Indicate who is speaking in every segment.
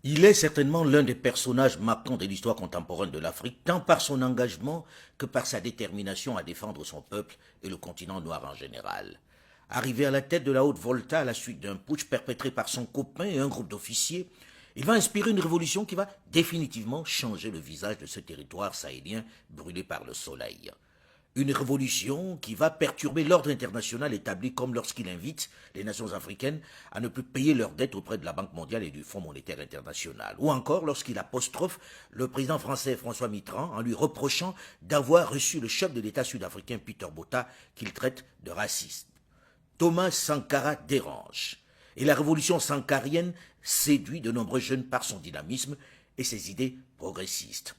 Speaker 1: Il est certainement l'un des personnages marquants de l'histoire contemporaine de l'Afrique, tant par son engagement que par sa détermination à défendre son peuple et le continent noir en général. Arrivé à la tête de la Haute-Volta à la suite d'un putsch perpétré par son copain et un groupe d'officiers, il va inspirer une révolution qui va définitivement changer le visage de ce territoire sahélien brûlé par le soleil. Une révolution qui va perturber l'ordre international établi, comme lorsqu'il invite les nations africaines à ne plus payer leurs dettes auprès de la Banque mondiale et du Fonds monétaire international. Ou encore lorsqu'il apostrophe le président français François Mitterrand en lui reprochant d'avoir reçu le chef de l'État sud-africain Peter Botha qu'il traite de raciste. Thomas Sankara dérange. Et la révolution sankarienne séduit de nombreux jeunes par son dynamisme et ses idées progressistes.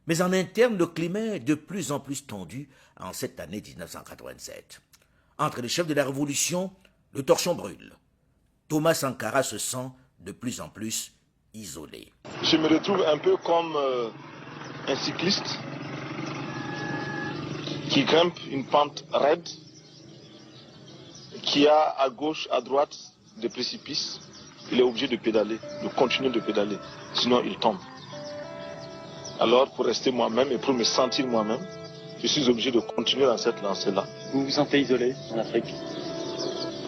Speaker 1: Mais en interne, le climat est de plus en plus tendu en cette année 1987. Entre les chefs de la révolution, le torchon brûle. Thomas Sankara se sent de plus en plus isolé.
Speaker 2: Je me retrouve un peu comme un cycliste qui grimpe une pente raide, qui a à gauche, à droite des précipices. Il est obligé de pédaler, de continuer de pédaler, sinon il tombe. Alors, pour rester moi-même et pour me sentir moi-même, je suis obligé de continuer dans cette lancée-là.
Speaker 3: Vous vous sentez isolé en Afrique?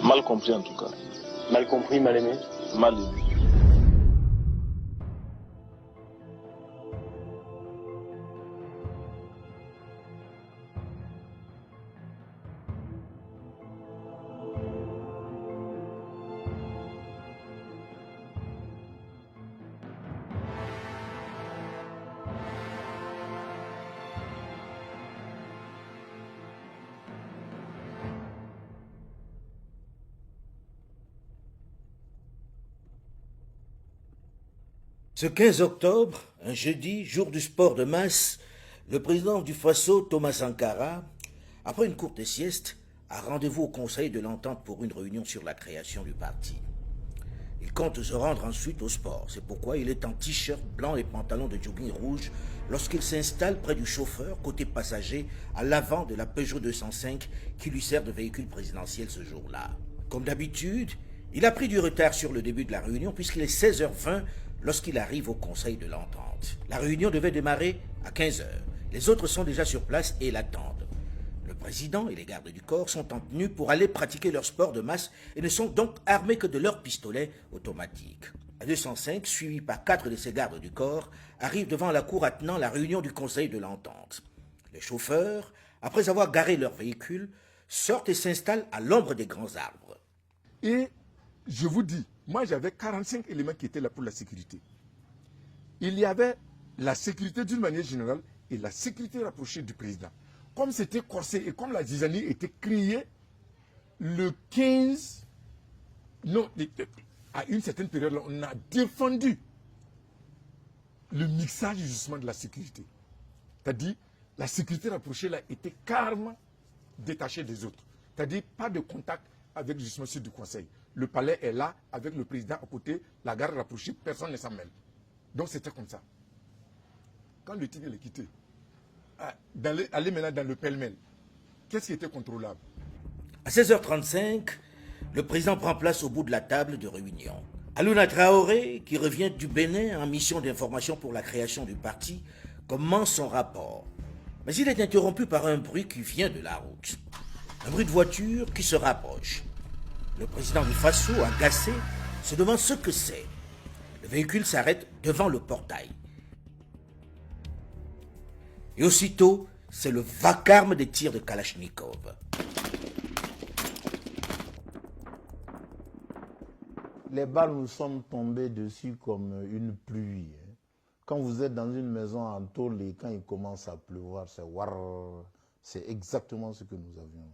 Speaker 2: Mal compris en tout cas.
Speaker 3: Mal compris, mal aimé?
Speaker 2: Mal aimé.
Speaker 1: Ce 15 octobre, un jeudi, jour du sport de masse, le président du Faso, Thomas Sankara, après une courte sieste, a rendez-vous au Conseil de l'Entente pour une réunion sur la création du parti. Il compte se rendre ensuite au sport. C'est pourquoi il est en t-shirt blanc et pantalon de jogging rouge lorsqu'il s'installe près du chauffeur, côté passager, à l'avant de la Peugeot 205 qui lui sert de véhicule présidentiel ce jour-là. Comme d'habitude, il a pris du retard sur le début de la réunion puisqu'il est 16h20 lorsqu'il arrive au Conseil de l'Entente. La réunion devait démarrer à 15h. Les autres sont déjà sur place et l'attendent. Le président et les gardes du corps sont en tenue pour aller pratiquer leur sport de masse et ne sont donc armés que de leurs pistolets automatiques. La 205, suivie par 4 de ses gardes du corps, arrive devant la cour attenant la réunion du Conseil de l'Entente. Les chauffeurs, après avoir garé leur véhicule, sortent et s'installent à l'ombre des grands arbres.
Speaker 4: Et je vous dis, moi j'avais 45 éléments qui étaient là pour la sécurité. Il y avait la sécurité d'une manière générale et la sécurité rapprochée du président. Comme c'était corsé et comme la zizanie était créée le 15, non, à une certaine période, là, on a défendu le mixage justement de la sécurité. C'est-à-dire, la sécurité rapprochée là était carrément détachée des autres. C'est-à-dire, pas de contact avec justement ceux du conseil. Le palais est là, avec le président à côté, la garde rapprochée, personne ne s'en mêle. Donc c'était comme ça. Quand le tigre est quitté, aller maintenant dans le pêle-mêle, qu'est-ce qui était contrôlable?
Speaker 1: À 16h35, le président prend place au bout de la table de réunion. Alouna Traoré, qui revient du Bénin en mission d'information pour la création du parti, commence son rapport. Mais il est interrompu par un bruit qui vient de la route. Un bruit de voiture qui se rapproche. Le président du Faso, agacé, se demande ce que c'est. Le véhicule s'arrête devant le portail. Et aussitôt, c'est le vacarme des tirs de Kalachnikov.
Speaker 5: Les balles nous sont tombées dessus comme une pluie. Quand vous êtes dans une maison en tôle et quand il commence à pleuvoir, c'est warrrr. C'est exactement ce que nous avions.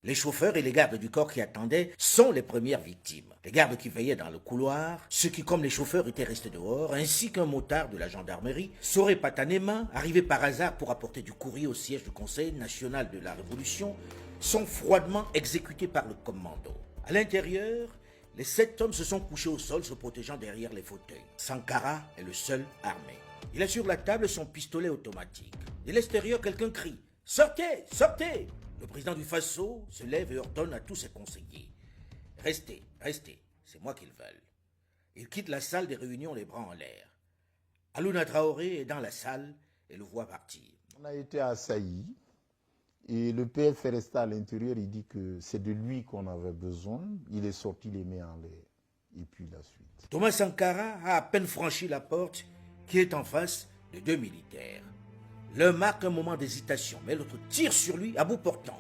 Speaker 1: Les chauffeurs et les gardes du corps qui attendaient sont les premières victimes. Les gardes qui veillaient dans le couloir, ceux qui, comme les chauffeurs, étaient restés dehors, ainsi qu'un motard de la gendarmerie, Soré Patanema, arrivé par hasard pour apporter du courrier au siège du Conseil national de la Révolution, sont froidement exécutés par le commando. À l'intérieur, les 7 hommes se sont couchés au sol, se protégeant derrière les fauteuils. Sankara est le seul armé. Il a sur la table son pistolet automatique. De l'extérieur, quelqu'un crie « Sortez, sortez !» Le président du Faso se lève et ordonne à tous ses conseillers. Restez, restez, c'est moi qu'ils veulent. Il quitte la salle des réunions les bras en l'air. Alouna Traoré est dans la salle et le voit partir.
Speaker 5: On a été assaillis et le PF est resté à l'intérieur. Il dit que c'est de lui qu'on avait besoin. Il est sorti les mains en l'air. Et puis la suite.
Speaker 1: Thomas Sankara a à peine franchi la porte qui est en face de 2 militaires. L'un marque un moment d'hésitation, mais l'autre tire sur lui à bout portant.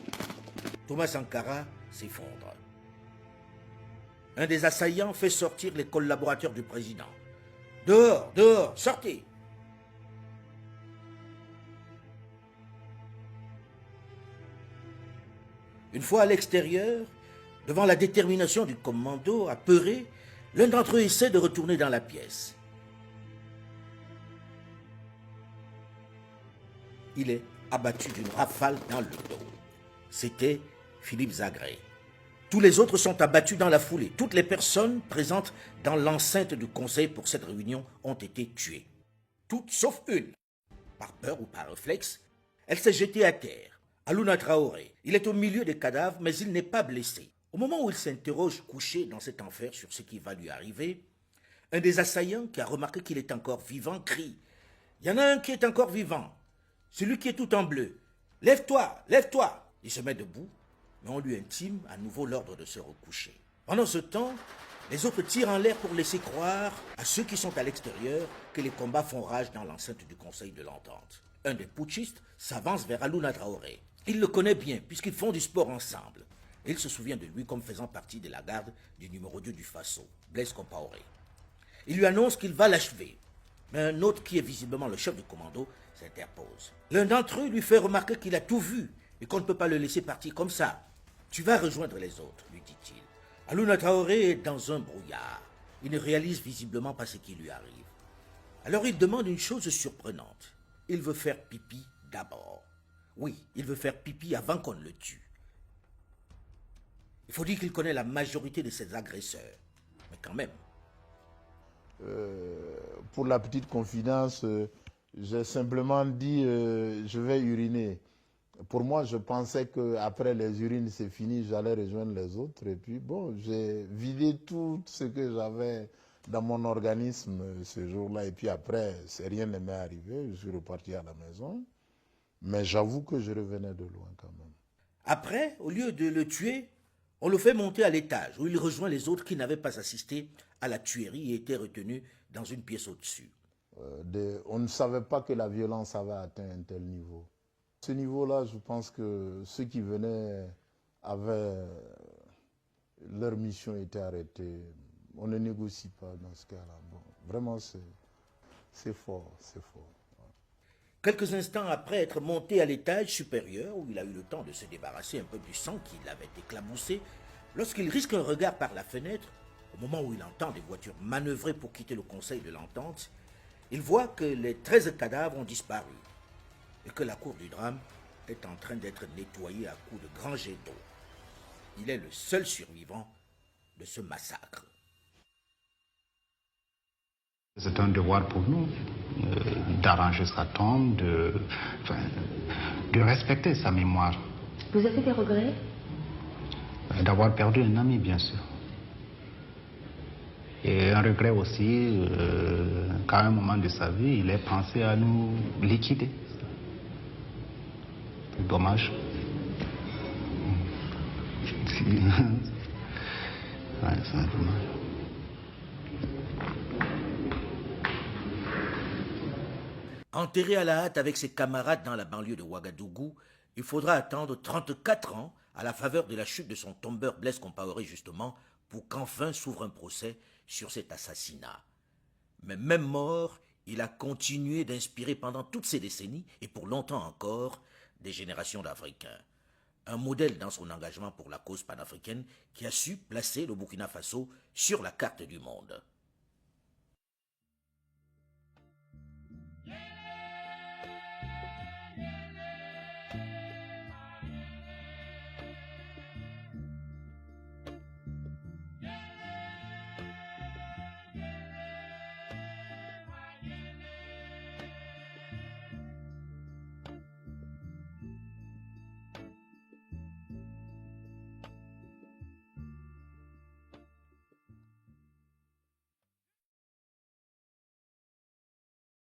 Speaker 1: Thomas Sankara s'effondre. Un des assaillants fait sortir les collaborateurs du président. « Dehors, dehors, sortez !» Une fois à l'extérieur, devant la détermination du commando, apeuré, l'un d'entre eux essaie de retourner dans la pièce. Il est abattu d'une rafale dans le dos. C'était Philippe Zagré. Tous les autres sont abattus dans la foulée. Toutes les personnes présentes dans l'enceinte du conseil pour cette réunion ont été tuées. Toutes sauf une. Par peur ou par réflexe, elle s'est jetée à terre. Alouna Traoré, il est au milieu des cadavres, mais il n'est pas blessé. Au moment où il s'interroge couché dans cet enfer sur ce qui va lui arriver, un des assaillants qui a remarqué qu'il est encore vivant crie « Il y en a un qui est encore vivant, celui qui est tout en bleu. Lève-toi, lève-toi !» Il se met debout, mais on lui intime à nouveau l'ordre de se recoucher. Pendant ce temps, les autres tirent en l'air pour laisser croire à ceux qui sont à l'extérieur que les combats font rage dans l'enceinte du Conseil de l'Entente. Un des putschistes s'avance vers Alouna Traoré. Il le connaît bien puisqu'ils font du sport ensemble. Et il se souvient de lui comme faisant partie de la garde du numéro 2 du Faso, Blaise Compaoré. Il lui annonce qu'il va l'achever. Mais un autre qui est visiblement le chef du commando s'interpose. L'un d'entre eux lui fait remarquer qu'il a tout vu et qu'on ne peut pas le laisser partir comme ça. « Tu vas rejoindre les autres, lui dit-il. Alouna Traoré est dans un brouillard. Il ne réalise visiblement pas ce qui lui arrive. Alors il demande une chose surprenante. Il veut faire pipi d'abord. Oui, il veut faire pipi avant qu'on ne le tue. Il faut dire qu'il connaît la majorité de ses agresseurs. Mais quand même.
Speaker 5: Pour la petite confidence, j'ai simplement dit je vais uriner. Pour moi, je pensais qu'après les urines, c'est fini, j'allais rejoindre les autres. Et puis, bon, j'ai vidé tout ce que j'avais dans mon organisme ce jour-là. Et puis après, rien ne m'est arrivé. Je suis reparti à la maison. Mais j'avoue que je revenais de loin quand même.
Speaker 1: Après, au lieu de le tuer, on le fait monter à l'étage où il rejoint les autres qui n'avaient pas assisté à la tuerie et étaient retenus dans une pièce au-dessus.
Speaker 5: On ne savait pas que la violence avait atteint un tel niveau. À ce niveau-là, je pense que ceux qui venaient avaient leur mission était arrêtée. On ne négocie pas dans ce cas-là. Bon, vraiment, c'est fort, c'est fort.
Speaker 1: Quelques instants après être monté à l'étage supérieur, où il a eu le temps de se débarrasser un peu du sang qui l'avait éclaboussé, lorsqu'il risque un regard par la fenêtre, au moment où il entend des voitures manœuvrer pour quitter le Conseil de l'Entente, il voit que les 13 cadavres ont disparu et que la cour du drame est en train d'être nettoyée à coups de grands jets d'eau. Il est le seul survivant de ce massacre.
Speaker 6: C'est un devoir pour nous d'arranger sa tombe, de respecter sa mémoire.
Speaker 7: Vous avez des regrets?
Speaker 6: D'avoir perdu un ami, bien sûr. Et un regret aussi qu'à un moment de sa vie, il ait pensé à nous liquider. C'est dommage. Ouais, c'est dommage.
Speaker 1: Enterré à la hâte avec ses camarades dans la banlieue de Ouagadougou, il faudra attendre 34 ans à la faveur de la chute de son tombeur Blaise Compaoré justement pour qu'enfin s'ouvre un procès sur cet assassinat. Mais même mort, il a continué d'inspirer pendant toutes ces décennies et pour longtemps encore des générations d'Africains. Un modèle dans son engagement pour la cause panafricaine qui a su placer le Burkina Faso sur la carte du monde.